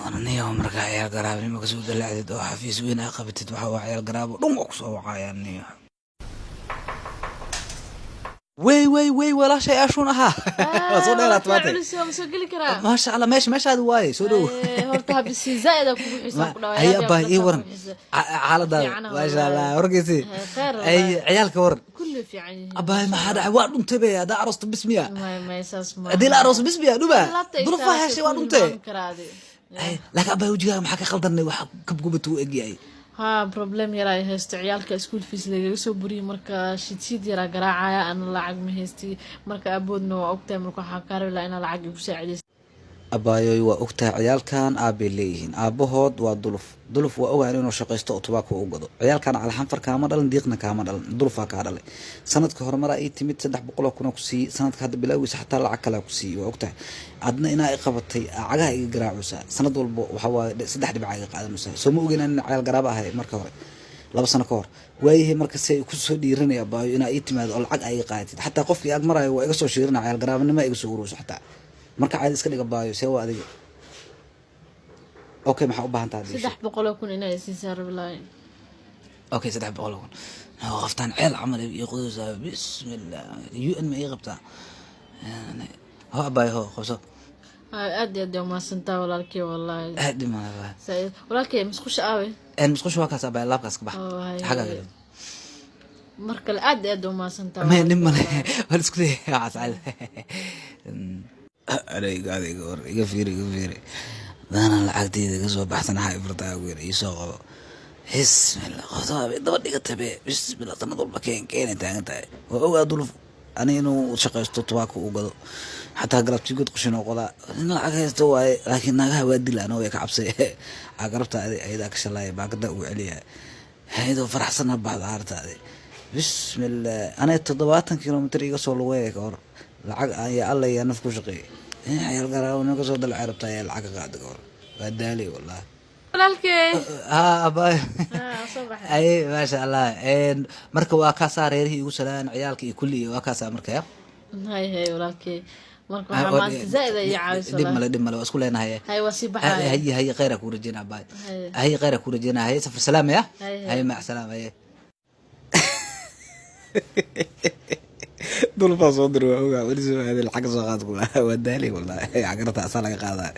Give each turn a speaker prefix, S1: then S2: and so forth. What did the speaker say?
S1: أنا يوم مركا عيال قرابي مقصود العدد أو حفيز وين أقبتت وحوا عيال قرابي دم أقصى وعيالني وي ولا شيء أشونها صدق لا تواتي ما شاء الله ماشي هذا واي سودو
S2: horta bisi zaid ku bixisa ku dhawaay
S1: أي أبا إيه ورن على ده ما شاء الله ورقتي أي عيال كورن
S2: كله في عيني
S1: أبا ما حدا وارد انتبه هذا عروس بسمية
S2: ما يساس ما
S1: هذه العروس بسمية دوبا ظروفها هالشيء وارد انتبه
S2: كرادي
S1: لكن أبا وجهها محك خلطني وحب كبقبته إجي
S2: ها problem yaraa haysto ciyaalka school fees laga soo buriyay marka shid yara garaacaya aan lacag ma haysti marka aboodna waa ogtahay marka waxa ka rabaa in lacag igu saacideyso
S1: abaayoy waa ogtahay ciyaalkan aabay leeyihiin aabahood waa duluf waa ogaan inuu shaqaysto oo tubaako u gado ciyaalkan alxanfar kaama dhalan diiqna kaama dhalan dulufaa kaa dhalay sanadka hore maraa ii timid 300 kun ku sii sanadka hadda bilowgiisa xataa lacag kale ku sii waa ogtahay adna inaa i qabatay cagaha iga garaacusa sanad walba waxa waa 3 dhibca iga qaadanaysa soo ma ogeen in ciyaal garaab ahay marka hore 2 sano ka hor waayay marka say ku soo dhiiranay abaayo inaa ii timaado oo lacag ay qaatid xataa qofkii ag marayo waa iga soo shiirinay ciyaal garaabnimo iga soo uruuso xataa marka caadi iska dhiga baayo see waa adiga okay maxaa u baahan tahay
S2: 300 kun inay sii saar bilaay
S1: okay 300 kun qaftaan ceel camal iyo quduusa bismillah UN ma iqabta ha baayo qabso
S2: aad ma santa walaalkii wallahi
S1: aad ma
S2: said walaalkii musqush aawe
S1: en musqush waa kaas abaa laabkaas ka bax xaga
S2: marka aad ma santa
S1: ma nimale wal isku leeyahay asal أنا قور يقفيري أنا العقدي ذا قصوا بحثنا حاي فرطاوير يسوق بسم الله خطاب ضبط كتبه بسم الله تنظر مكان كين انت وهو أدلف أنا إنه شقيت تطواك وقضوا حتى قربت يقول قشنا وقضاء إن العقد يستوى لكن نجاه ودي لأنه يكعبسي عقربت هذه ذاك الشلاي بعقد وعليها هيدا فرح سنة بعد عارت هذه بسم الله أنا 7 كيلومتر يقصوا لويك أور lacag ay alla iyo nafku shaqeey عيال قراونا كسود العرب تاعي العقد قاعد قور بدالي والله
S2: walaalkay
S1: abay
S2: صباح
S1: ay ma sha Allah marka waa ka saareerihii ugu salaan ciyaalka iyo kulli waa ka saa markaa
S2: hay walaalkay marka waxa maanta zaid ay caawiso
S1: dib male isku leenahay
S2: hay wasiibahay
S1: hay khayra ku rajina abay hay khayra ku rajina hay safar salaam ya hay ma salaam hay دول فاصل دروا وقاعد يسوي هذه الحاجة صاغات كلها ودالي والله عقرتها أصلا قاعدة